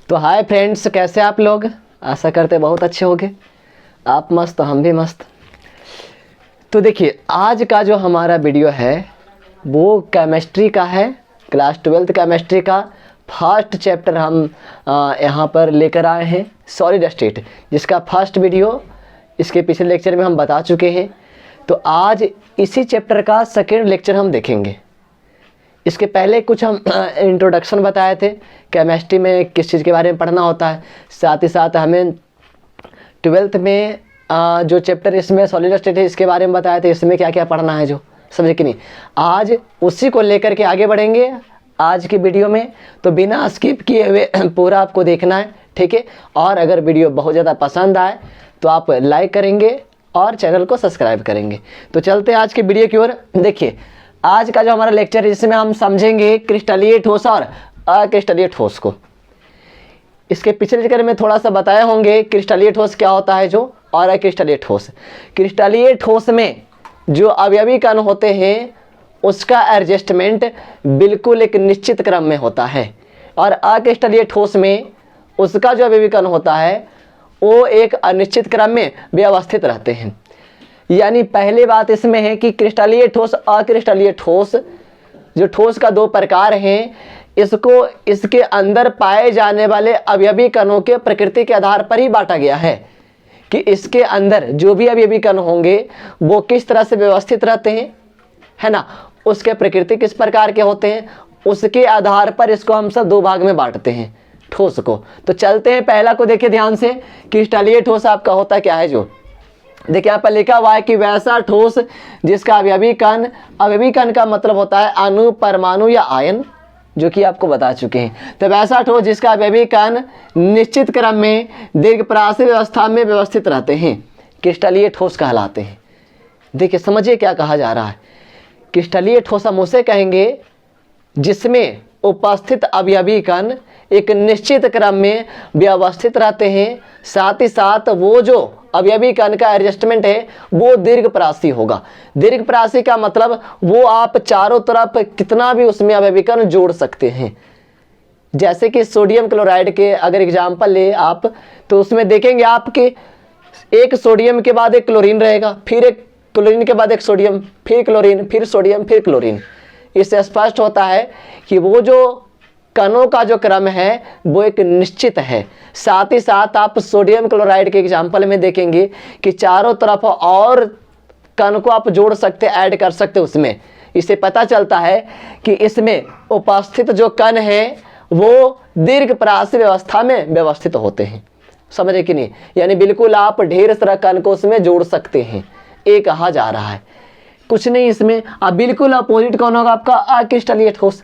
तो hi friends, कैसे आप लोग? आशा करते बहुत अच्छे होंगे। आप मस्त, हम भी मस्त। तो देखिए, आज का जो हमारा वीडियो है वो केमिस्ट्री का है। क्लास 12th केमिस्ट्री का फर्स्ट चैप्टर हम यहाँ पर लेकर आए हैं, सॉलिड स्टेट, जिसका फर्स्ट वीडियो इसके पिछले लेक्चर में हम बता चुके हैं। तो आज इसी चैप्टर का सेकेंड लेक्चर हम देखेंगे। इसके पहले कुछ हम इंट्रोडक्शन बताए थे, केमिस्ट्री में किस चीज़ के बारे में पढ़ना होता है। साथ ही साथ हमें 12th में जो चैप्टर इसमें सॉलिड स्टेट है इसके बारे में बताए थे, इसमें क्या क्या पढ़ना है, जो समझे कि नहीं। आज उसी को लेकर के आगे बढ़ेंगे आज की वीडियो में। तो बिना स्किप किए हुए पूरा आपको देखना है, ठीक है। और अगर वीडियो बहुत ज़्यादा पसंद आए तो आप लाइक करेंगे और चैनल को सब्सक्राइब करेंगे। तो चलते हैं आज की वीडियो की ओर। देखिए, आज का जो हमारा लेक्चर है इसमें हम समझेंगे क्रिस्टलीय ठोस और अक्रिस्टलीय ठोस को। इसके पिछले लेक्चर में थोड़ा सा बताए होंगे क्रिस्टलीय ठोस क्या होता है जो, और अक्रिस्टलीय ठोस। क्रिस्टलीय ठोस में जो अवयवी कण होते हैं उसका एडजस्टमेंट बिल्कुल एक निश्चित क्रम में होता है, और अक्रिस्टलीय ठोस में उसका जो अवयवी कण होता है वो एक अनिश्चित क्रम में व्यवस्थित रहते हैं। यानी पहली बात इसमें है कि क्रिस्टलीय ठोस अक्रिस्टलीय ठोस, जो ठोस का दो प्रकार हैं, इसको इसके अंदर पाए जाने वाले अवयवी कणों के प्रकृति के आधार पर ही बांटा गया है कि इसके अंदर जो भी अवयवी कण होंगे वो किस तरह से व्यवस्थित रहते हैं, है ना, उसके प्रकृति किस प्रकार के होते हैं, उसके आधार पर इसको हम सब दो भाग में बांटते हैं ठोस को। तो चलते हैं, पहला को देखिए ध्यान से। क्रिस्टलीय ठोस आपका होता क्या है, जो देखिए यहाँ पर लिखा हुआ है कि वैसा ठोस जिसका अवयवी कण का मतलब होता है अणु, परमाणु या आयन, जो कि आपको बता चुके हैं। तो वैसा ठोस जिसका अवयवी कण निश्चित क्रम में दीर्घप्रासी व्यवस्था में व्यवस्थित रहते हैं क्रिस्टलीय ठोस कहलाते हैं। देखिए समझिए क्या कहा जा रहा है। क्रिस्टलीय ठोस हम उसे कहेंगे जिसमें उपस्थित अवयवी कण एक निश्चित क्रम में व्यवस्थित रहते हैं, साथ ही साथ वो जो अवयवी कण का एडजस्टमेंट है वो दीर्घप्रासी होगा। दीर्घप्रासी का मतलब वो आप चारों तरफ कितना भी उसमें अवयवी कण जोड़ सकते हैं। जैसे कि सोडियम क्लोराइड के अगर एग्जाम्पल ले आप, तो उसमें देखेंगे आपके एक सोडियम के बाद एक क्लोरीन रहेगा, फिर एक क्लोरीन के बाद एक सोडियम, फिर क्लोरीन, फिर सोडियम, फिर क्लोरीन। इससे स्पष्ट होता है कि वो जो कणों का जो क्रम है वो एक निश्चित है। साथ ही साथ आप सोडियम क्लोराइड के एग्जाम्पल में देखेंगे कि चारों तरफ और कण को आप जोड़ सकते, ऐड कर सकते उसमें। इससे पता चलता है कि इसमें उपस्थित जो कण है वो दीर्घप्रासी व्यवस्था में व्यवस्थित होते हैं, समझे कि नहीं। यानी बिल्कुल आप ढेर सारा कण को उसमें जोड़ सकते हैं, ये कहा जा रहा है। कुछ नहीं इसमें। अब बिल्कुल अपोजिट कौन होगा आपका, अक्रिस्टलीय ठोस।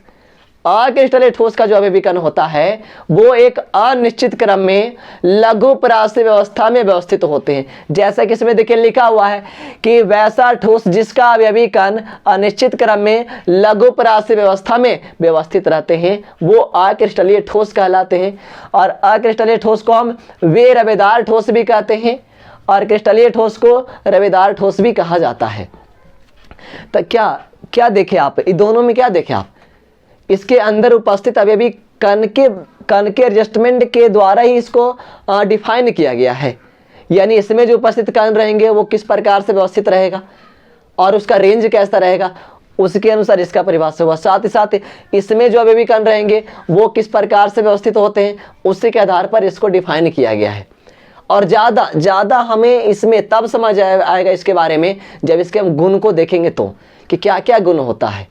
अक्रिस्टलीय ठोस का जो अवयवी कण होता है वो एक अनिश्चित क्रम में लघुप्रासी व्यवस्था में व्यवस्थित होते हैं। जैसा कि इसमें देखिए लिखा हुआ है कि वैसा ठोस जिसका अवयवी कण अनिश्चित क्रम में लघुप्रासी व्यवस्था में व्यवस्थित रहते हैं वो अक्रिस्टलीय ठोस कहलाते हैं। और अक्रिस्टलीय ठोस को हम वे रवेदार ठोस भी कहते हैं, और क्रिस्टलीय ठोस को रवेदार ठोस भी कहा जाता है। तो क्या देखे आप, इन दोनों में क्या देखे आप, इसके अंदर उपस्थित अवयवी कण के एडजस्टमेंट के द्वारा ही इसको डिफाइन किया गया है। यानी इसमें जो उपस्थित कण रहेंगे वो किस प्रकार से व्यवस्थित रहेगा और उसका रेंज कैसा रहेगा, उसके अनुसार इसका परिभाषा हुआ। साथ ही साथ इसमें जो अवयवी कण रहेंगे वो किस प्रकार से व्यवस्थित होते हैं उसी के आधार पर इसको डिफाइन किया गया है। और ज़्यादा हमें इसमें तब समझ आएगा इसके बारे में जब इसके हम गुण को देखेंगे, तो कि क्या क्या गुण होता है,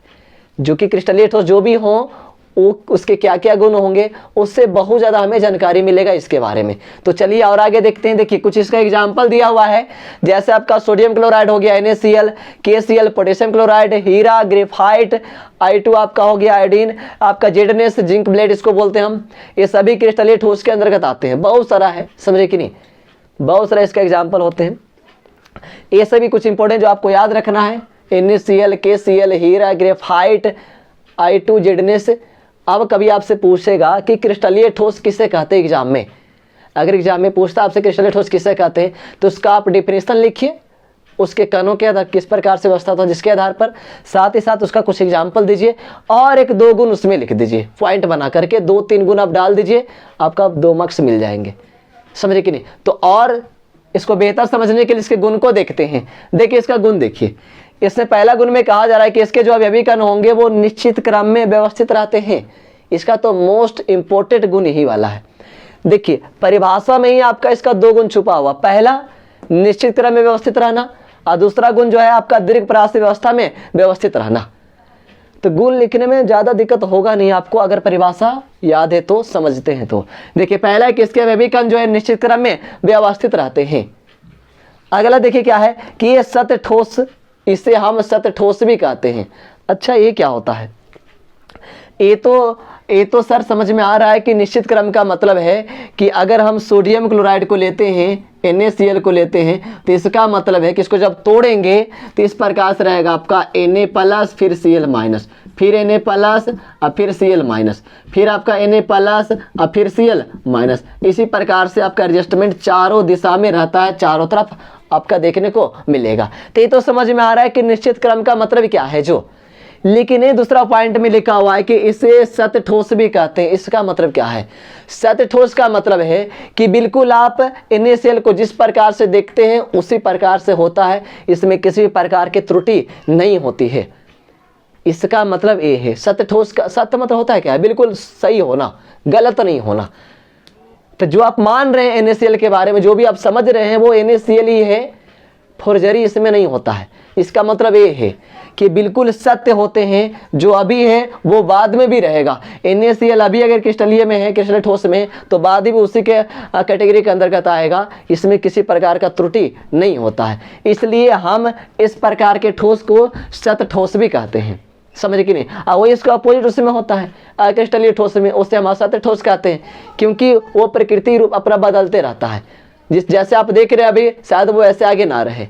जो कि क्रिस्टलीय ठोस जो भी हो वो उसके क्या क्या गुण होंगे, उससे बहुत ज़्यादा हमें जानकारी मिलेगा इसके बारे में। तो चलिए और आगे देखते हैं। देखिए कुछ इसका एग्जाम्पल दिया हुआ है, जैसे आपका सोडियम क्लोराइड हो गया NaCl, KCl पोटेशियम क्लोराइड, हीरा, ग्रेफाइट, I2 आपका हो गया आयोडीन, आपका जेडनेस, जिंक ब्लेड इसको बोलते हैं हम। ये सभी क्रिस्टलीय ठोस के अंतर्गत आते हैं। बहुत सारा है, समझे कि नहीं, बहुत सारा इसका एग्जाम्पल होते हैं। ये सभी कुछ इंपॉर्टेंट जो आपको याद रखना है, NaCl, KCl, हीरा, ग्रेफाइट, I2, जेडनेस। अब कभी आपसे पूछेगा कि क्रिस्टलीय ठोस किसे कहते हैं एग्जाम में, अगर एग्जाम में पूछता आपसे क्रिस्टलीय ठोस किसे कहते हैं तो उसका आप डेफिनेशन लिखिए उसके कणों के आधार किस प्रकार से व्यवस्था होता है जिसके आधार पर, साथ ही साथ उसका कुछ एग्जाम्पल दीजिए और 1-2 गुण उसमें लिख दीजिए, पॉइंट बना करके 2-3 गुण आप डाल दीजिए, आपका 2 मार्क्स मिल जाएंगे। समझे कि नहीं? तो और इसको बेहतर समझने के लिए इसके गुण को देखते हैं। देखिए इसका गुण देखिए, इसमें पहला गुण में कहा जा रहा है कि इसके जो अवयवी कण होंगे वो निश्चित क्रम में व्यवस्थित रहते हैं। इसका तो मोस्ट इंपॉर्टेंट गुण यही वाला है। देखिए परिभाषा में ही आपका इसका 2 गुण छुपा हुआ, पहला निश्चित क्रम में व्यवस्थित रहना और दूसरा गुण जो है आपका दीर्घ पराश्रय व्यवस्था में व्यवस्थित रहना। तो गुण लिखने में ज्यादा दिक्कत होगा नहीं आपको, अगर परिभाषा याद है तो, समझते हैं तो। देखिए पहला है कि इसके अवयवी कण जो है निश्चित क्रम में व्यवस्थित रहते हैं। अगला देखिए क्या है कि ये सत ठोस, इसे हम सत ठोस भी कहते हैं। अच्छा ये क्या होता है? ये तो सर समझ में आ रहा है कि निश्चित क्रम का मतलब है कि अगर हम सोडियम क्लोराइड को लेते हैं, NaCl को लेते हैं, तो इसका मतलब है कि इसको जब तोड़ेंगे तो इस प्रकार से रहेगा आपका Na+, फिर Cl-, फिर Na+, और फिर Cl-, फिर आपका Na+, और फिर Cl-। इसी प्रकार से आपका एडजस्टमेंट चारों दिशा में रहता है, चारों तरफ आपका देखने को मिलेगा। तो ये तो समझ में आ रहा है कि निश्चित क्रम का मतलब क्या है जो। लेकिन ये दूसरा पॉइंट में लिखा हुआ है कि इसे सत ठोस भी कहते हैं। इसका मतलब क्या है? सत ठोस का मतलब है कि बिल्कुल आप NaCl को जिस प्रकार से देखते हैं उसी प्रकार से होता है, इसमें किसी भी प्रकार की त्रुटि नहीं होती है। इसका मतलब ये है। सत ठोस का सत्य मतलब होता है क्या? बिल्कुल सही होना, गलत नहीं होना। तो जो आप मान रहे हैं NaCl के बारे में, जो भी आप समझ रहे हैं वो NaCl ही है, फोर्जरी इसमें नहीं होता है। इसका मतलब ये है कि बिल्कुल सत्य होते हैं, जो अभी है वो बाद में भी रहेगा। NaCl अभी अगर क्रिस्टलीय में है, क्रिस्टलीय ठोस में, तो बाद में उसी के कैटेगरी के अंतर्गत आएगा। इसमें किसी प्रकार का त्रुटि नहीं होता है, इसलिए हम इस प्रकार के ठोस को सत ठोस भी कहते हैं। समझ कि नहीं? वही इसका अपोजिट उसमें होता है क्रिस्टलीय ठोस में, उससे हम असत ठोस कहते हैं, क्योंकि वो प्रकृति रूप अपना बदलते रहता है। जैसे आप देख रहे हैं अभी, शायद वो ऐसे आगे ना रहे,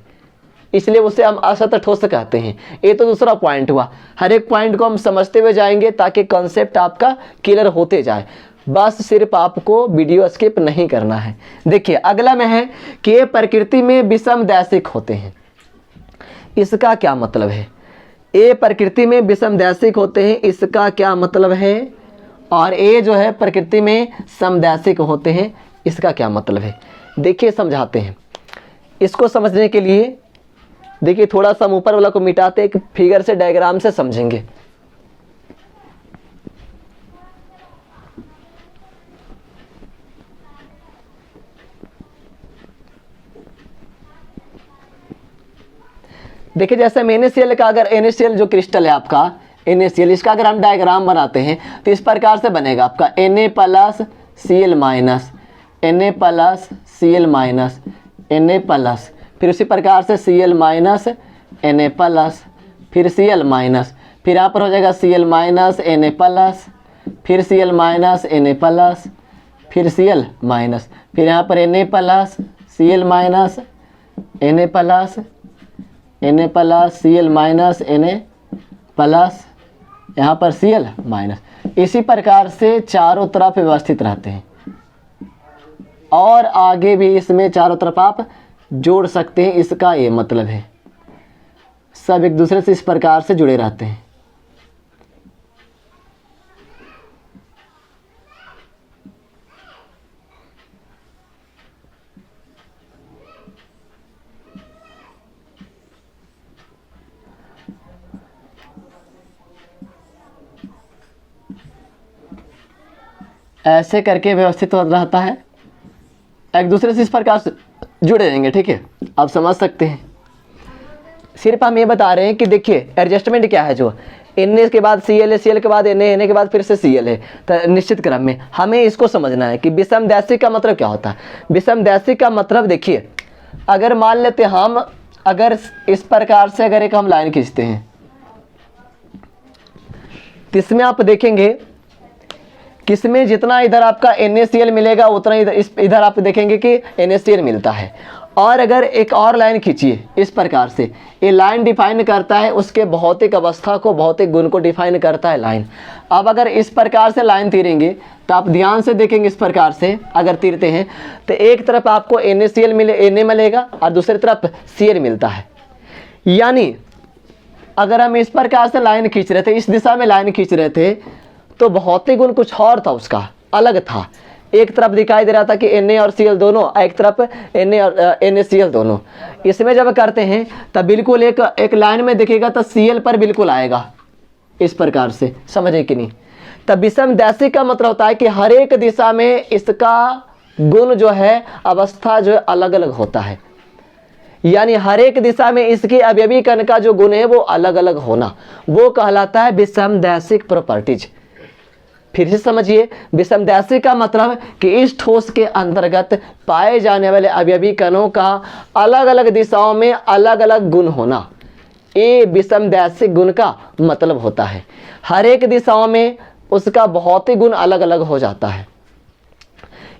इसलिए उसे हम असत ठोस कहते हैं। ये तो दूसरा पॉइंट हुआ। हर एक पॉइंट को हम समझते हुए जाएंगे ताकि कॉन्सेप्ट आपका क्लियर होते जाए। बस सिर्फ आपको वीडियो स्किप नहीं करना है। देखिए अगला में है कि ये प्रकृति में विषम दैशिक होते हैं। इसका क्या मतलब है? ये प्रकृति में विषम दैशिक होते हैं, इसका क्या मतलब है? और ये जो है प्रकृति में समदैशिक होते हैं, इसका क्या मतलब है? देखिए समझाते हैं। इसको समझने के लिए देखिए थोड़ा सा हम ऊपर वाला को मिटाते, एक फिगर से, डायग्राम से समझेंगे। देखिए जैसे NaCl का, अगर NaCl जो क्रिस्टल है आपका NaCl, इसका अगर हम डायग्राम बनाते हैं तो इस प्रकार से बनेगा आपका Na+, Cl-, Na+, Cl-, Na+, फिर उसी प्रकार से Cl-, Na+, फिर Cl-, फिर यहाँ पर हो जाएगा Cl-, Na+, फिर Cl-, Na+, फिर Cl-, फिर यहाँ पर Na+, Cl-, Na+, Cl-, Na+, यहाँ पर Cl-। इसी प्रकार से चारों तरफ व्यवस्थित रहते हैं, और आगे भी इसमें चारों तरफ आप जोड़ सकते हैं। इसका ये मतलब है सब एक दूसरे से इस प्रकार से जुड़े रहते हैं। ऐसे करके व्यवस्थित रहता है, एक दूसरे से इस प्रकार से जुड़े रहेंगे। ठीक है, आप समझ सकते हैं। सिर्फ हम ये बता रहे हैं कि देखिए एडजस्टमेंट क्या है, जो Na के बाद Cl है, Cl के बाद Na के बाद फिर से Cl है, तो निश्चित क्रम में हमें इसको समझना है कि विषम दैशिक का मतलब क्या होता है। विषम दैशिक का मतलब देखिए, अगर मान लेते हम, अगर इस प्रकार से अगर एक हम लाइन खींचते हैं, तो इसमें आप देखेंगे किसमें जितना इधर आपका NaCl मिलेगा उतना इधर आप देखेंगे कि NaCl मिलता है। और अगर एक और लाइन खींचिए इस प्रकार से, ये लाइन डिफाइन करता है उसके भौतिक अवस्था को, भौतिक गुण को डिफाइन करता है लाइन। अब अगर इस प्रकार से लाइन तीरेंगे तो आप ध्यान से देखेंगे, इस प्रकार से अगर तीरते हैं तो एक तरफ आपको NaCl Na मिलेगा और दूसरी तरफ Cl मिलता है। यानी अगर हम इस प्रकार से लाइन खींच रहे थे, इस दिशा में लाइन खींच रहे थे, तो भौतिक गुण कुछ और था, उसका अलग था। एक तरफ दिखाई दे रहा था कि Na और Cl दोनों, एक तरफ Na और NaCl दोनों। इसमें जब करते हैं तब बिल्कुल एक लाइन में दिखेगा तो Cl पर बिल्कुल आएगा इस प्रकार से, समझे कि नहीं। तब विषम दैशिक का मतलब होता है कि हर एक दिशा में इसका गुण जो है, अवस्था जो है अलग अलग होता है। यानी हर एक दिशा में इसके अवयवी कण का जो गुण है वो अलग अलग होना, वो कहलाता है विषम दैशिक प्रॉपर्टीज। फिर से समझिए, विषम दैशिक का मतलब कि इस ठोस के अंतर्गत पाए जाने वाले अवयवी कणों का अलग अलग दिशाओं में अलग अलग गुण होना, ये विषम दैशिक गुण का मतलब होता है। हर एक दिशाओं में उसका भौतिक गुण अलग अलग हो जाता है,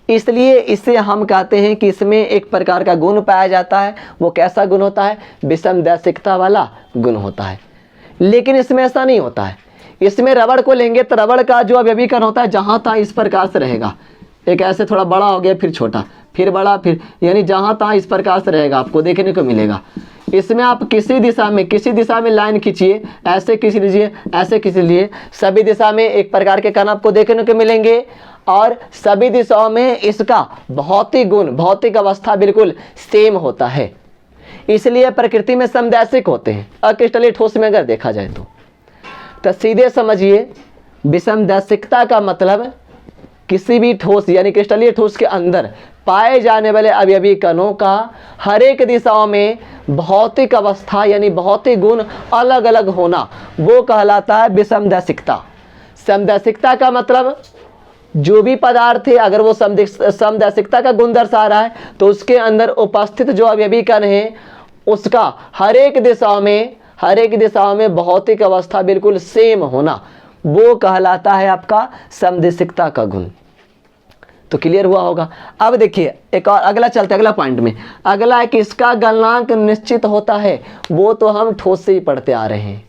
इसलिए इसे हम कहते हैं कि इसमें एक प्रकार का गुण पाया जाता है। वो कैसा गुण होता है? विषम दैशिकता वाला गुण होता है। लेकिन इसमें ऐसा नहीं होता है। इसमें रबड़ को लेंगे तो रबड़ का जो अवयवी कण होता है जहाँ तहाँ इस प्रकार से रहेगा, एक ऐसे थोड़ा बड़ा हो गया, फिर छोटा, फिर बड़ा, फिर यानी जहाँ तहाँ इस प्रकार से रहेगा, आपको देखने को मिलेगा। इसमें आप किसी दिशा में लाइन खींचिए, ऐसे खींच लीजिए, ऐसे खींच लीजिए, सभी दिशा में एक प्रकार के कण आपको देखने को मिलेंगे और सभी दिशाओं में इसका भौतिक गुण, भौतिक अवस्था बिल्कुल सेम होता है। इसलिए प्रकृति में समदैशिक होते हैं अक्रिस्टलीय ठोस में अगर देखा जाए तो सीधे समझिए, विषम दैशिकता का मतलब किसी भी ठोस यानी क्रिस्टलीय ठोस के अंदर पाए जाने वाले अवयवी कणों का हर एक दिशाओं में भौतिक अवस्था यानी भौतिक गुण अलग अलग होना, वो कहलाता है विषम दैशिकता। समदैशिकता का मतलब जो भी पदार्थ है, अगर वो समदैशिकता का गुण दर्शा रहा है तो उसके अंदर उपस्थित जो अवयवी कण है उसका हर एक दिशाओं में भौतिक अवस्था बिल्कुल सेम होना, वो कहलाता है आपका समदैशिकता का गुण। तो क्लियर हुआ होगा। अब देखिए एक और अगला चलते, अगला पॉइंट में अगला है कि इसका गलनांक निश्चित होता है, वो तो हम ठोस से ही पढ़ते आ रहे हैं।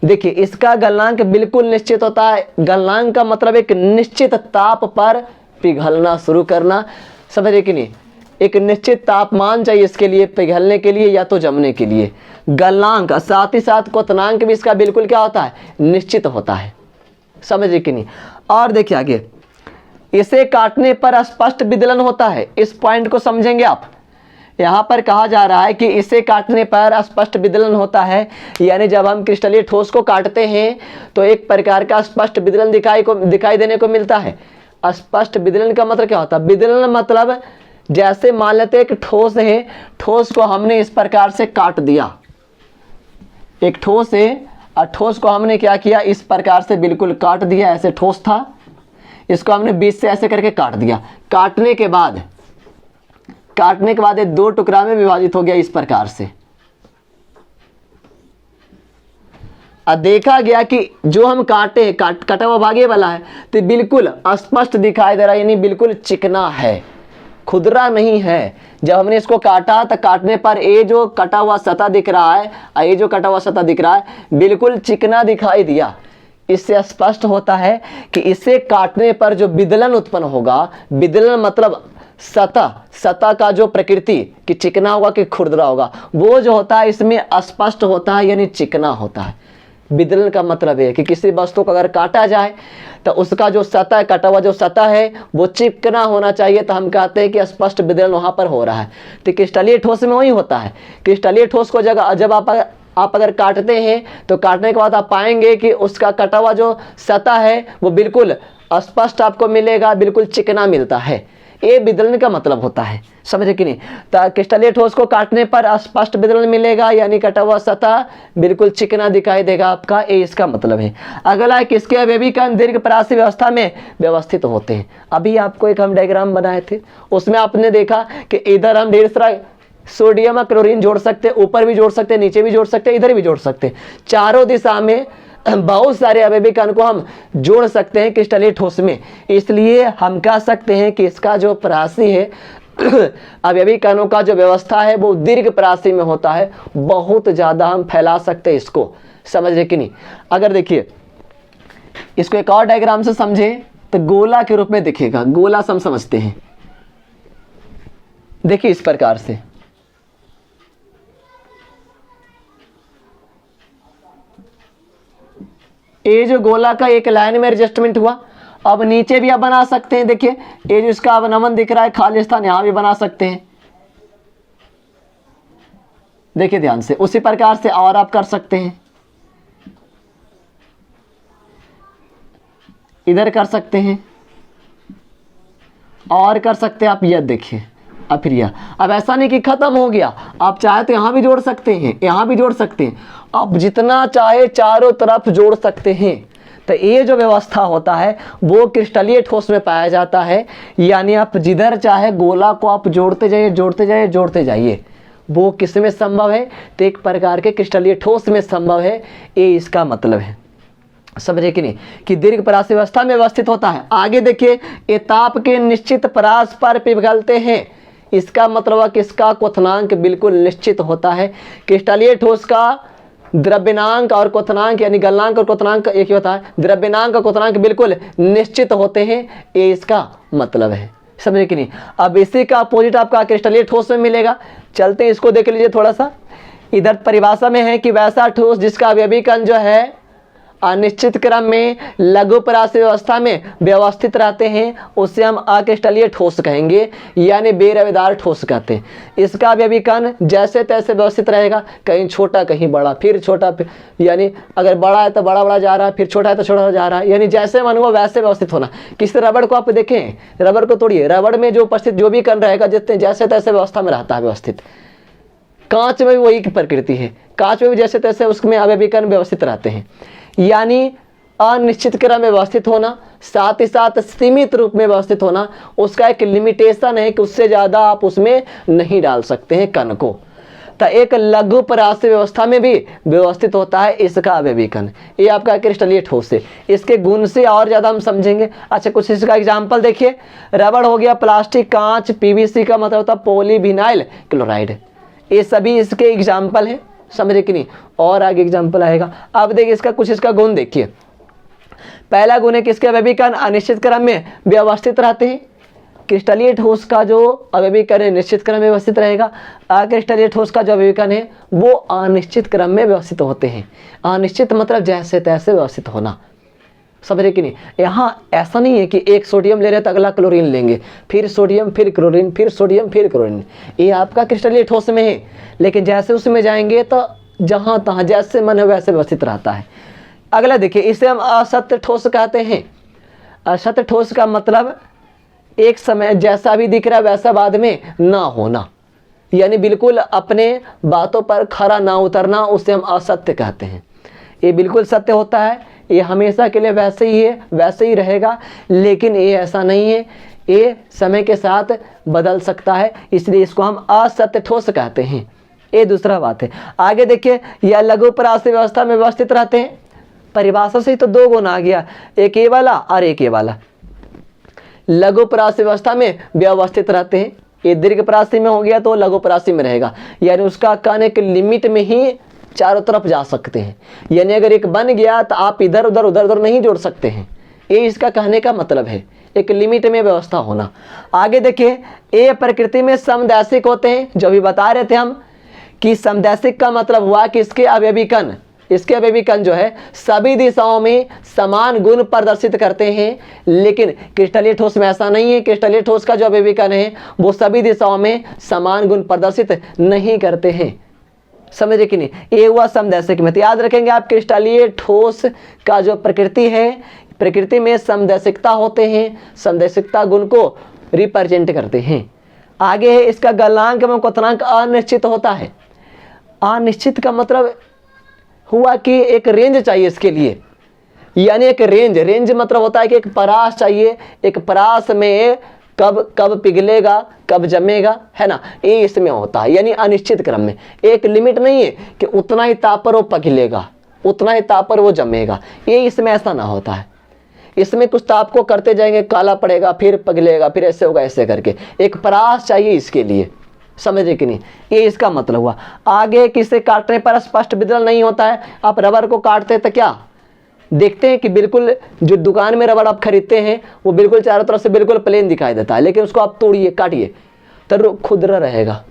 देखिए इसका गलनांक बिल्कुल निश्चित होता है। गलनांक का मतलब एक निश्चित ताप पर पिघलना शुरू करना, समझे कि नहीं। एक निश्चित तापमान चाहिए इसके लिए पिघलने के लिए या तो जमने के लिए। गलनांक साथ ही साथ क्वथनांक भी इसका बिल्कुल क्या होता है? निश्चित होता है, समझे कि नहीं। और देखिए आगे, इसे काटने पर स्पष्ट विदलन होता है। इस पॉइंट को समझेंगे आप। यहाँ पर कहा जा रहा है कि इसे काटने पर स्पष्ट विदलन होता है, यानी जब हम क्रिस्टलीय ठोस को काटते हैं तो एक प्रकार का स्पष्ट विदलन दिखाई देने को मिलता है। स्पष्ट विदलन का मतलब क्या होता है? विदलन मतलब जैसे मान लेते एक ठोस है, ठोस को हमने इस प्रकार से काट दिया। एक ठोस है और ठोस को हमने क्या किया? इस प्रकार से बिल्कुल काट दिया। ऐसे ठोस था, इसको हमने बीच से ऐसे करके काट दिया। काटने के बाद ये दो टुकड़ा में विभाजित हो गया इस प्रकार से। अब देखा गया कि जो हम काटे कटा हुआ भाग ये वाला है तो बिल्कुल स्पष्ट दिखाई दे रहा है, यानी बिल्कुल चिकना है, खुदरा नहीं है। जब हमने इसको काटा तो काटने पर ये जो कटा हुआ सतह दिख रहा है और ये जो कटा हुआ सतह दिख रहा है बिल्कुल चिकना दिखाई दिया। इससे स्पष्ट होता है कि इसे काटने पर जो विदलन उत्पन्न होगा, विदलन मतलब सतह का जो प्रकृति कि चिकना होगा कि खुरदरा होगा, वो जो होता है इसमें स्पष्ट होता है, यानी चिकना होता है। विदलन का मतलब है कि किसी वस्तु को अगर काटा जाए तो उसका जो सतह, कटा हुआ जो सतह है वो चिकना होना चाहिए, तो हम कहते हैं कि स्पष्ट विदलन वहां पर हो रहा है। तो क्रिस्टलीय ठोस में वही होता है। क्रिस्टलीय ठोस को जब आप अगर काटते हैं तो काटने के बाद आप पाएंगे कि उसका कटा हुआ जो सतह है वो बिल्कुल स्पष्ट आपको मिलेगा, बिल्कुल चिकना मिलता है। ये विदलन का मतलब होता है, समझे कि नहीं। तो क्रिस्टलीय ठोस को काटने पर स्पष्ट विदलन मिलेगा, यानी कटा हुआ सतह बिल्कुल चिकना दिखाई देगा आपका, ये इसका मतलब है। अगला है कि इसके अवयवी कण दीर्घ परासी व्यवस्था में व्यवस्थित होते हैं। अभी आपको एक हम डायग्राम बनाए थे, उसमें आपने देखा कि इधर हम ढेर सारा सोडियम और क्लोरीन जोड़ सकते हैं, ऊपर भी जोड़ सकते हैं, नीचे भी जोड़ सकते हैं, इधर भी जोड़ सकते हैं। चारों दिशा में बहुत सारे अवयवी कण को हम जोड़ सकते हैं क्रिस्टलीय ठोस में। इसलिए हम कह सकते हैं कि इसका जो परासी है अवयवी कणों का जो व्यवस्था है वो दीर्घ परासी में होता है। बहुत ज्यादा हम फैला सकते हैं इसको, समझ रहे कि नहीं। अगर देखिए इसको एक और डायग्राम से समझे तो गोला के रूप में दिखेगा। गोला हम समझते हैं, देखिए इस प्रकार से ये जो गोला का एक लाइन में एडजस्टमेंट हुआ, अब नीचे भी आप बना सकते हैं। देखिए ये जो इसका अवनमन दिख रहा है खाली स्थान, यहां भी बना सकते हैं। देखिए ध्यान से, उसी प्रकार से और आप कर सकते हैं, इधर कर सकते हैं और कर सकते हैं आप। यह देखिए अब फिर यह, अब ऐसा नहीं कि खत्म हो गया, आप चाहे तो यहां भी जोड़ सकते हैं, यहां भी जोड़ सकते हैं, आप जितना चाहे चारों तरफ जोड़ सकते हैं। तो ये जो व्यवस्था होता है वो क्रिस्टलीय ठोस में पाया जाता है। यानी आप जिधर चाहे गोला को आप जोड़ते जाइए, जोड़ते जाइए, जोड़ते जाइए। वो किस में संभव है? तो एक प्रकार के क्रिस्टलीय ठोस में संभव है। ये इसका मतलब है, समझे कि नहीं, कि दीर्घ परास व्यवस्था में व्यवस्थित होता है। आगे देखिए, ये ताप के निश्चित परास पर पिघलते हैं। इसका मतलब किसका क्वथनांक बिल्कुल निश्चित होता है। क्रिस्टलीय ठोस का द्रव्यनांक और क्वथनांक यानी गलनांक और क्वथनांक एक ही होता है। द्रव्यनांक और क्वथनांक बिल्कुल निश्चित होते हैं, ये इसका मतलब है, समझे कि नहीं। अब इसी का अपोजिट आपका क्रिस्टलीय ठोस में मिलेगा। चलते हैं इसको देख लीजिए थोड़ा सा। इधर परिभाषा में है कि वैसा ठोस जिसका अवयवी कण जो है अनिश्चित क्रम में लघु परास व्यवस्था में व्यवस्थित रहते हैं, उसे हम अक्रिस्टलीय ठोस कहेंगे, यानी बेरवेदार ठोस कहते हैं। इसका अवयवी कण जैसे तैसे व्यवस्थित रहेगा, कहीं छोटा कहीं बड़ा, फिर छोटा, यानी अगर बड़ा है तो बड़ा बड़ा जा रहा है, फिर छोटा है तो छोटा जा रहा है, यानी जैसे मन हुआ वैसे व्यवस्थित होना। किसी रबड़ को आप देखें, रबड़ को तोड़िए, रबड़ में जो उपस्थित जो भी कण रहेगा जितने जैसे तैसे व्यवस्था में रहता है व्यवस्थित। कांच में भी वही की प्रकृति है, कांच में भी जैसे तैसे उसमें अवयवी कण व्यवस्थित रहते हैं। यानी अनिश्चित क्रम में व्यवस्थित होना, साथ ही साथ सीमित रूप में व्यवस्थित होना। उसका एक लिमिटेशन है कि उससे ज्यादा आप उसमें नहीं डाल सकते हैं कण को। तो एक लघु परास व्यवस्था में भी व्यवस्थित होता है इसका अवयवी कण। ये आपका क्रिस्टलीय ठोस है। इसके गुण से और ज्यादा हम समझेंगे। अच्छा, कुछ इसका एग्जाम्पल देखिए। रबड़ हो गया, प्लास्टिक, कांच, पीवीसी का मतलब होता है पॉलीविनाइल क्लोराइड। ये सभी इसके एग्जाम्पल है, समझे कि नहीं। और आगे एग्जाम्पल आएगा। अब देखिए इसका कुछ इसका गुण देखिए। पहला गुण है किसके अवयवी कण अनिश्चित क्रम में व्यवस्थित रहते हैं। क्रिस्टलीय ठोस का जो अवयवी कण है निश्चित क्रम में व्यवस्थित रहेगा। अक्रिस्टलीय ठोस का जो अवयवी कण है वो अनिश्चित क्रम में व्यवस्थित होते हैं। अनिश्चित मतलब जैसे तैसे व्यवस्थित होना, समझे कि नहीं। यहाँ ऐसा नहीं है कि एक सोडियम ले रहे तो अगला क्लोरीन लेंगे, फिर सोडियम, फिर क्लोरीन, फिर सोडियम, फिर क्लोरीन। ये आपका क्रिस्टलीय ठोस में है, लेकिन जैसे उसमें जाएंगे तो जहाँ तहाँ जैसे मन है वैसे व्यवस्थित रहता है। अगला देखिए, इसे हम असत्य ठोस कहते हैं। असत्य ठोस का मतलब एक समय जैसा भी दिख रहा है वैसा बाद में ना होना, यानी बिल्कुल अपने बातों पर खरा ना उतरना, उसे हम असत्य कहते हैं। ये बिल्कुल सत्य होता है, ये हमेशा के लिए वैसे ही है, वैसे ही रहेगा, लेकिन ये ऐसा नहीं है, ये समय के साथ बदल सकता है, इसलिए इसको हम असत्य ठोस कहते हैं। ये दूसरा बात है। आगे देखिए, यह लघु परास व्यवस्था में व्यवस्थित रहते हैं। परिभाषा से ही तो दो गुण आ गया, एक ये वाला और एक ये वाला। लघु परास व्यवस्था में व्यवस्थित रहते हैं। ये दीर्घ परासी में हो गया तो लघु परासी में रहेगा, यानी उसका कण एक लिमिट में ही चारों तरफ जा सकते हैं। यानी अगर एक बन गया तो आप इधर उधर उधर उधर नहीं जोड़ सकते हैं। ये इसका कहने का मतलब है, एक लिमिट में व्यवस्था होना। आगे देखिए, ये प्रकृति में समदैशिक होते हैं। जो भी बता रहे थे हम कि समदैशिक का मतलब हुआ कि इसके अवयवी कण जो है सभी दिशाओं में समान गुण प्रदर्शित करते हैं, लेकिन क्रिस्टलीय ठोस में ऐसा नहीं है। क्रिस्टलीय ठोस का जो अवयवी कण है वो सभी दिशाओं में समान गुण प्रदर्शित नहीं करते हैं, समझे कि नहीं। ये हुआ समदैशिक में। तो याद रखेंगे आप, क्रिस्टलीय ठोस का जो प्रकृति है, प्रकृति में समदैशिकता होते हैं, समदैशिकता गुण को रिप्रेजेंट करते हैं। आगे है इसका गलनांक एवं क्वथनांक अनिश्चित होता है। अनिश्चित का मतलब हुआ कि एक रेंज चाहिए इसके लिए, यानी एक रेंज मतलब होता है कि एक परास चाहिए। एक परास में कब पिघलेगा, कब जमेगा, है ना, ये इसमें होता है। यानी अनिश्चित क्रम में एक लिमिट नहीं है कि उतना ही ताप पर वो पिघलेगा, उतना ही ताप पर वो जमेगा। ये इसमें ऐसा ना होता है। इसमें कुछ ताप को करते जाएंगे, काला पड़ेगा, फिर पिघलेगा, फिर ऐसे होगा, ऐसे करके एक परास चाहिए इसके लिए, समझे कि नहीं। ये इसका मतलब हुआ। आगे किसे काटने पर स्पष्ट विदलन नहीं होता है। आप रबर को काटते हैं तो क्या देखते हैं कि बिल्कुल जो दुकान में रबड़ आप खरीदते हैं वो बिल्कुल चारों तरफ से बिल्कुल प्लेन दिखाई देता है, लेकिन उसको आप तोड़िए, काटिए तो खुदरा रहेगा।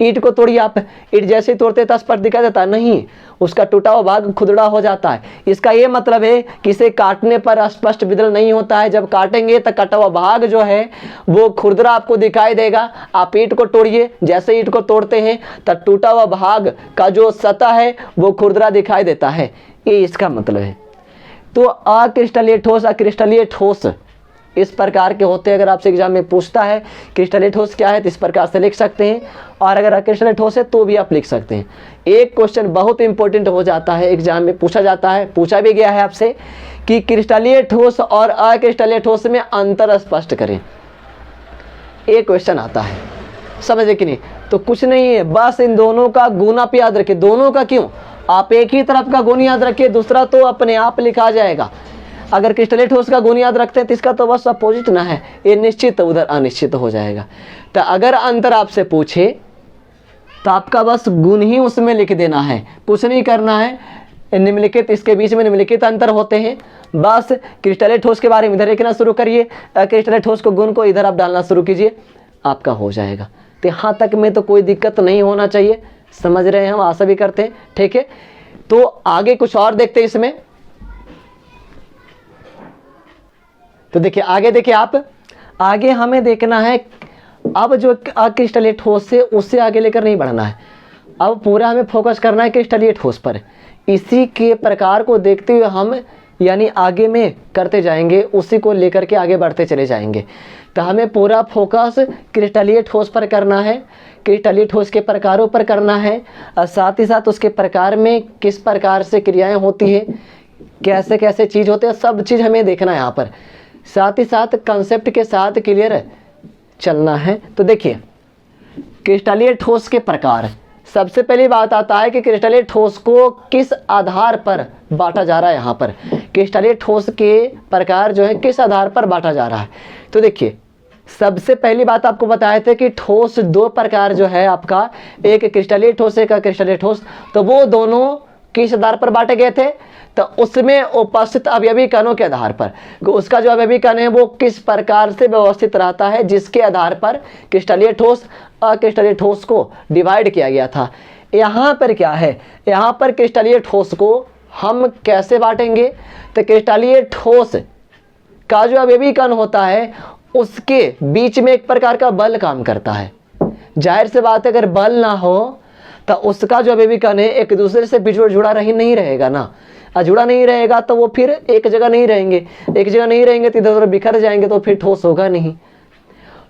ईंट को तोड़िए आप, ईंट जैसे ही तोड़ते तो स्पष्ट दिखाई देता नहीं, उसका टूटा हुआ भाग खुरदरा हो जाता है। इसका ये मतलब है कि इसे काटने पर स्पष्ट विदल नहीं होता है, जब काटेंगे तो कटा हुआ भाग जो है वो खुरदरा आपको दिखाई देगा। आप ईंट को तोड़िए, जैसे ईंट को तोड़ते हैं तो टूटा हुआ भाग का जो सतह है वो खुरदरा दिखाई देता है, ये इसका मतलब है। तो अक्रिस्टलीय ठोस, अक्रिस्टलीय ठोस इस प्रकार के होते हैं। अगर आपसे एग्जाम में पूछता है क्रिस्टलीय ठोस क्या है तो इस प्रकार से लिख सकते हैं, और अगर अक्रिस्टलीय ठोस है तो भी आप लिख सकते हैं। एक क्वेश्चन बहुत इंपॉर्टेंट हो जाता है, एग्जाम में पूछा जाता है, पूछा भी गया है आपसे कि क्रिस्टलीय ठोस और अक्रिस्टलीय ठोस में अंतर स्पष्ट करें। एक क्वेश्चन आता है, समझे कि नहीं? तो कुछ नहीं है, बस इन दोनों का गुण आप याद रखिए। दोनों का क्यों? आप एक ही तरफ का गुण याद रखिए, दूसरा तो अपने आप लिखा जाएगा। अगर क्रिस्टलीय ठोस का गुण याद रखते हैं तो इसका तो बस अपोजिट ना है, ये निश्चित उधर अनिश्चित हो जाएगा। तो अगर अंतर आपसे पूछे तो आपका बस गुण ही उसमें लिख देना है, कुछ नहीं करना है। निम्नलिखित, इसके बीच में निम्नलिखित अंतर होते हैं, बस क्रिस्टलीय ठोस के बारे में इधर लिखना शुरू करिए, क्रिस्टलीय ठोस को गुण को इधर आप डालना शुरू कीजिए, आपका हो जाएगा। तो यहाँ तक में तो कोई दिक्कत नहीं होना चाहिए, समझ रहे हैं हम, आशा भी करते हैं, ठीक है। तो आगे कुछ और देखते हैं इसमें। तो देखिए आगे, देखिए आप, आगे हमें देखना है अब जो अक्रिस्टलीय ठोस से उससे आगे लेकर नहीं बढ़ना है, अब पूरा हमें फोकस करना है क्रिस्टलीय ठोस पर। इसी के प्रकार को देखते हुए हम यानी आगे में करते जाएंगे, उसी को लेकर के आगे बढ़ते चले जाएंगे। तो हमें पूरा फोकस क्रिस्टलीय ठोस पर करना है, क्रिस्टलीय ठोस के प्रकारों पर करना है, और साथ ही साथ उसके प्रकार में किस प्रकार से क्रियाएं होती है, कैसे कैसे चीज़ होते हैं, सब चीज़ हमें देखना है यहाँ पर। साथ ही साथ कंसेप्ट के साथ क्लियर चलना है। तो देखिए क्रिस्टलीय ठोस के प्रकार, सबसे पहली बात आता है कि क्रिस्टलीय ठोस को किस आधार पर बांटा जा रहा है। यहाँ पर क्रिस्टलीय ठोस के प्रकार जो है किस आधार पर बांटा जा रहा है। तो देखिए सबसे पहली बात आपको बताए थे कि ठोस दो प्रकार जो है आपका, एक क्रिस्टलीय ठोस, एक अक्रिस्टलीय ठोस। तो वो दोनों किस आधार पर बांटे गए थे? तो उसमें उपस्थित अवयवी कणों के आधार पर, उसका जो अवयवी कण है वो किस प्रकार से व्यवस्थित रहता है, जिसके आधार पर क्रिस्टलीय ठोस अक्रिस्टलीय ठोस को डिवाइड किया गया था। यहाँ पर क्या है, यहाँ पर क्रिस्टलीय ठोस को हम कैसे बांटेंगे? तो क्रिस्टलीय ठोस का जो अवयवी कण होता है उसके बीच में एक प्रकार का बल काम करता है। जाहिर सी बात है, अगर बल ना हो तो उसका जो अवयवी कण है एक दूसरे से जुड़ा नहीं रहेगा ना, जुड़ा नहीं रहेगा तो वो फिर एक जगह नहीं रहेंगे, एक जगह नहीं रहेंगे तो इधर उधर बिखर जाएंगे, तो फिर ठोस होगा नहीं।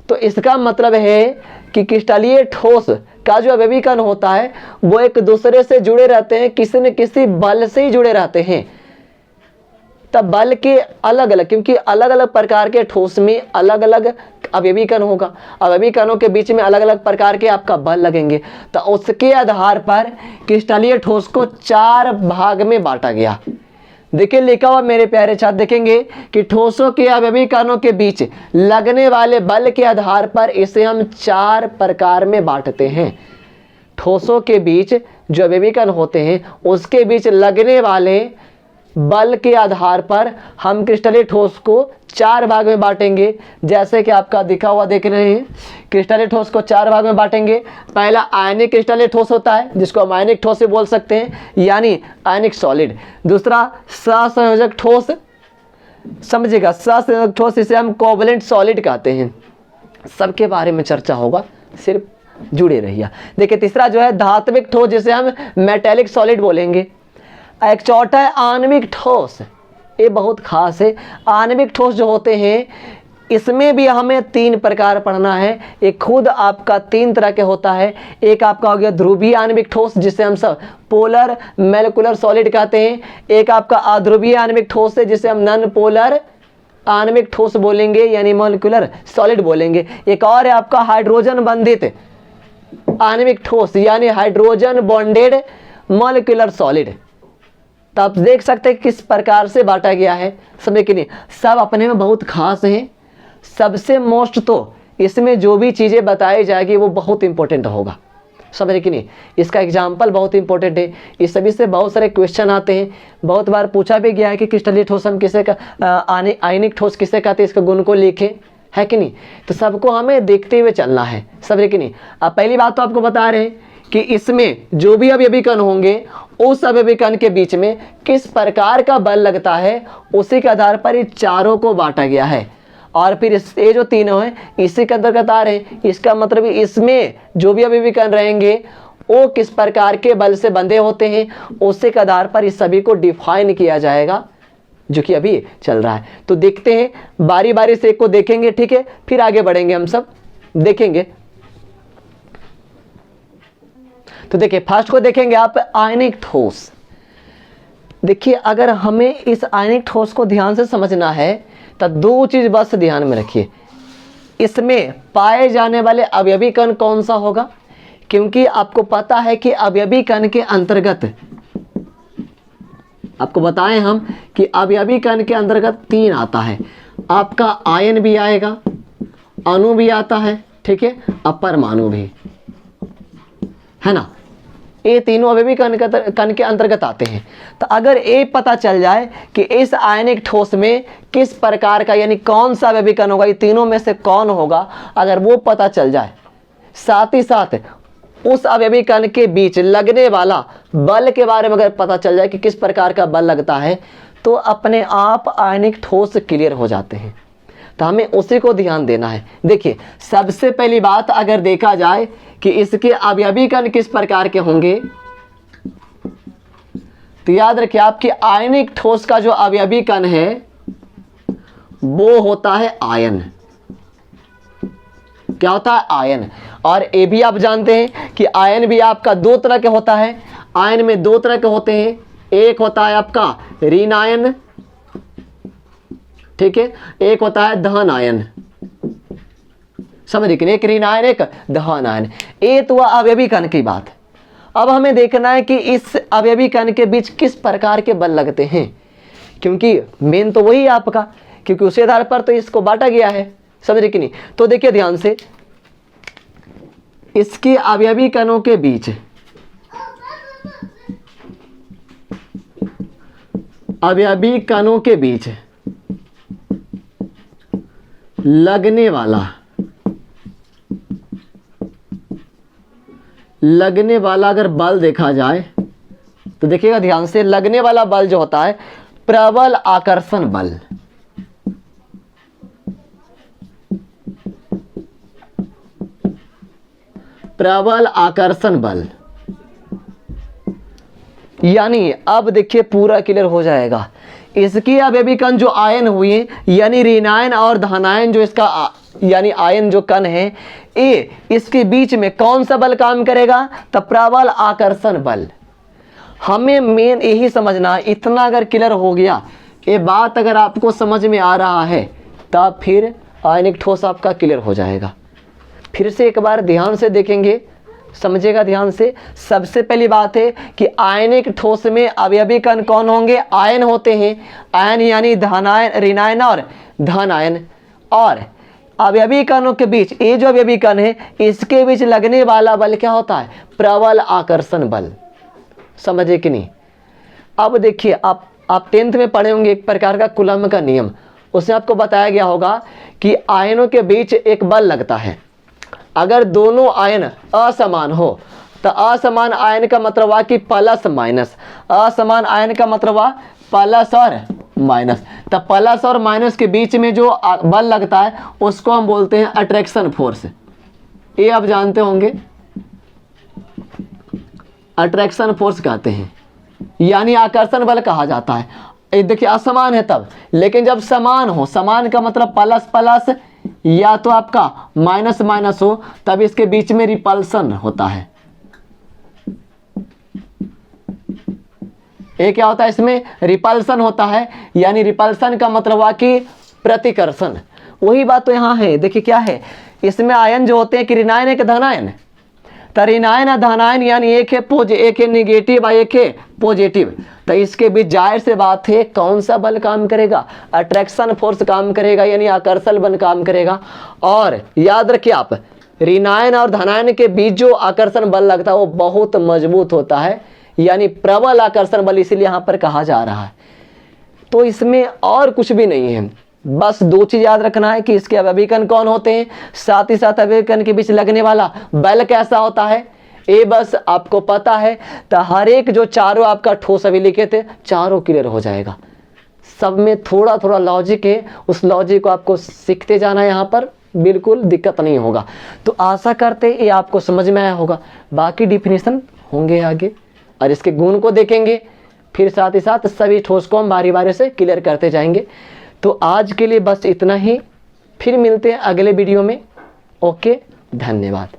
तो इसका मतलब है कि क्रिस्टलीय ठोस का जो अवयवी कण होता है वो एक दूसरे से जुड़े रहते हैं, किसी न किसी बल से ही जुड़े रहते हैं। तब बल के अलग अलग, क्योंकि अलग अलग प्रकार के ठोस में अलग अलग अवयवी कण होगा, अवयवी कणों के बीच में अलग अलग प्रकार के आपका बल लगेंगे। तो उसके आधार पर क्रिस्टलीय ठोस को 4 भाग में बांटा गया। देखिए लिखा हुआ मेरे प्यारे छात्र, देखेंगे कि ठोसों के अवयवी कणों के बीच लगने वाले बल के आधार पर इसे हम 4 प्रकार में बांटते हैं। ठोसों के बीच जो अवयवी कण होते हैं उसके बीच लगने वाले बल के आधार पर हम क्रिस्टलीय ठोस को 4 भाग में बांटेंगे। जैसे कि आपका दिखा हुआ देख रहे हैं, क्रिस्टलीय ठोस को 4 भाग में बांटेंगे। पहला आयनिक क्रिस्टलीय ठोस होता है, जिसको हम आयनिक ठोस से बोल सकते हैं, यानी आयनिक सॉलिड। दूसरा सहसंयोजक ठोस, समझिएगा, सहसंयोजक ठोस इसे हम कोवलेंट सॉलिड कहते हैं। सबके बारे में चर्चा होगा, सिर्फ जुड़े रहिए। देखिए तीसरा जो है धात्विक ठोस, जिसे हम मेटेलिक सॉलिड बोलेंगे। एक चौथा है आणविक ठोस, ये बहुत खास है। आणविक ठोस जो होते हैं इसमें भी हमें 3 प्रकार पढ़ना है। एक खुद आपका 3 तरह के होता है। एक आपका हो गया ध्रुवीय आणविक ठोस, जिसे हम सब पोलर मोलिकुलर सॉलिड कहते हैं। एक आपका अध्रुवीय आणविक ठोस है, जिसे हम नॉन पोलर आणविक ठोस बोलेंगे, यानी मोलिकुलर सॉलिड बोलेंगे। एक और है आपका हाइड्रोजन बंधित आणविक ठोस, यानी हाइड्रोजन बॉन्डेड मोलिकुलर सॉलिड। तो आप देख सकते हैं किस प्रकार से बांटा गया है, समझे कि नहीं? सब अपने में बहुत खास हैं। सबसे मोस्ट तो इसमें जो भी चीज़ें बताई जाएगी वो बहुत इंपॉर्टेंट होगा, समझे कि नहीं? इसका एग्जाम्पल बहुत इंपॉर्टेंट है। इस सभी से बहुत सारे क्वेश्चन आते हैं। बहुत बार पूछा भी गया है कि क्रिस्टलीय ठोस हम किसे का, आयनिक ठोस किसे कहते हैं, इसका गुण को लिखें, है कि नहीं। तो सबको हमें देखते हुए चलना है, समझे कि नहीं। अब पहली बात तो आपको बता रहे हैं कि इसमें जो भी अवयवी कण होंगे उस अवयवी कण के बीच में किस प्रकार का बल लगता है, उसी के आधार पर ये चारों को बांटा गया है। और फिर ये जो तीनों हैं इसी के अंतर्गत आ रहे हैं। इसका मतलब इसमें जो भी अवयवी कण रहेंगे वो किस प्रकार के बल से बंधे होते हैं, उसी के आधार पर इस सभी को डिफाइन किया जाएगा, जो कि अभी चल रहा है। तो देखते हैं, बारी बारी से एक को देखेंगे, ठीक है, फिर आगे बढ़ेंगे, हम सब देखेंगे। तो देखिए फर्स्ट को देखेंगे आप, आयनिक ठोस। देखिए अगर हमें इस आयनिक ठोस को ध्यान से समझना है तो दो चीज बस ध्यान में रखिए। इसमें पाए जाने वाले अवयवी कण कौन सा होगा, क्योंकि आपको पता है कि अवयवी कण के अंतर्गत, आपको बताएं हम कि अवयवी कण के अंतर्गत 3 आता है। आपका आयन भी आएगा, अणु भी आता है, ठीक है, अपरमाणु भी, है ना। ये तीनों अवयवी कण के अंतर्गत आते हैं। तो अगर ये पता चल जाए कि इस आयनिक ठोस में किस प्रकार का, यानी कौन सा अवयवी कण होगा, ये तीनों में से कौन होगा, अगर वो पता चल जाए, साथ ही साथ उस अवयवी कण के बीच लगने वाला बल के बारे में अगर पता चल जाए कि किस प्रकार का बल लगता है, तो अपने आप आयनिक ठोस क्लियर हो जाते हैं। तो हमें उसी को ध्यान देना है। देखिए सबसे पहली बात अगर देखा जाए कि इसके अवयवी कण किस प्रकार के होंगे, तो याद रखिए आपके आयनिक ठोस का जो अवयवी कण है वो होता है आयन। क्या होता है? आयन। और ये भी आप जानते हैं कि आयन भी आपका 2 तरह के होता है। आयन में 2 तरह के होते हैं, एक होता है आपका ऋण आयन, ठीक है, एक होता है धन आयन। समझ रहे, एक ऋण आयन एक धन आयन। ये तो अवयवी कण की बात। अब हमें देखना है कि इस अवयवी कण के बीच किस प्रकार के बल लगते हैं, क्योंकि मेन तो वही है आपका, क्योंकि उसी आधार पर तो इसको बांटा गया है, समझ रहे कि नहीं। तो देखिए ध्यान से, इसके अवयवी कणों के बीच अवयवी कणों के बीच लगने वाला अगर बल देखा जाए तो देखिएगा ध्यान से, लगने वाला बल जो होता है प्रबल आकर्षण बल। प्रबल आकर्षण बल, यानी अब देखिए पूरा क्लियर हो जाएगा। इसकी अवयवी कण जो आयन हुए, यानी ऋणायन और धनायन, जो इसका यानी आयन जो कण है, ये इसके बीच में कौन सा बल काम करेगा, तो प्रबल आकर्षण बल। हमें मेन यही समझना है। इतना अगर क्लियर हो गया, ये बात अगर आपको समझ में आ रहा है, तब फिर आयनिक ठोस आपका क्लियर हो जाएगा। फिर से एक बार ध्यान से देखेंगे, समझेगा ध्यान से। सबसे पहली बात है कि आयनिक ठोस में अवयवी कण कौन होंगे, आयन होते हैं। आयन यानी धनायन, ऋणायन और धन आयन। और अवयवी कणों के बीच, ये जो अवयवी कण है इसके बीच लगने वाला बल क्या होता है, प्रबल आकर्षण बल। समझे कि नहीं। अब देखिए आप 10th में पढ़े होंगे एक प्रकार का कूलम्ब का नियम, उसमें आपको बताया गया होगा कि आयनों के बीच एक बल लगता है। अगर दोनों आयन असमान हो तो असमान आयन का मतलब हुआ कि प्लस माइनस, असमान आयन का मतलब हुआ प्लस और माइनस। तो प्लस और माइनस के बीच में जो बल लगता है उसको हम बोलते हैं अट्रैक्शन फोर्स। ये आप जानते होंगे, अट्रैक्शन फोर्स कहते हैं, यानी आकर्षण बल कहा जाता है। ये देखिए असमान है तब, लेकिन जब समान हो, समान का मतलब प्लस प्लस या तो आपका माइनस माइनस हो, तब इसके बीच में रिपल्सन होता है। ये क्या होता है, इसमें रिपल्सन होता है, यानी रिपल्सन का मतलब हुआ कि प्रतिकर्षण। वही बात तो यहाँ है। देखिए क्या है, इसमें आयन जो होते हैं कि ऋणायन एक धनायन, तो ऋणायन और धनायन यानी एक है निगेटिव और एक है पॉजिटिव। तो इसके बीच जाहिर से बात है कौन सा बल काम करेगा, अट्रैक्शन फोर्स काम करेगा, यानी आकर्षण बल काम करेगा। और याद रखिए आप, ऋणायन और धनायन के बीच जो आकर्षण बल लगता है वो बहुत मजबूत होता है, यानी प्रबल आकर्षण बल, इसीलिए यहाँ पर कहा जा रहा है। तो इसमें और कुछ भी नहीं है, बस दो चीज याद रखना है कि इसके अवयवी कण कौन होते हैं, साथ ही साथ अवयवी कण के बीच लगने वाला बल कैसा होता है, ये बस आपको पता है तो हर एक जो चारों आपका ठोस अभी लिखे थे चारों क्लियर हो जाएगा। सब में थोड़ा थोड़ा लॉजिक है, उस लॉजिक को आपको सीखते जाना है, यहाँ पर बिल्कुल दिक्कत नहीं होगा। तो आशा करते ये आपको समझ में आया होगा। बाकी डिफिनेशन होंगे आगे और इसके गुण को देखेंगे, फिर साथ ही साथ सभी ठोस को हम बारी बारी से क्लियर करते जाएंगे। तो आज के लिए बस इतना ही, फिर मिलते हैं अगले वीडियो में। ओके, धन्यवाद।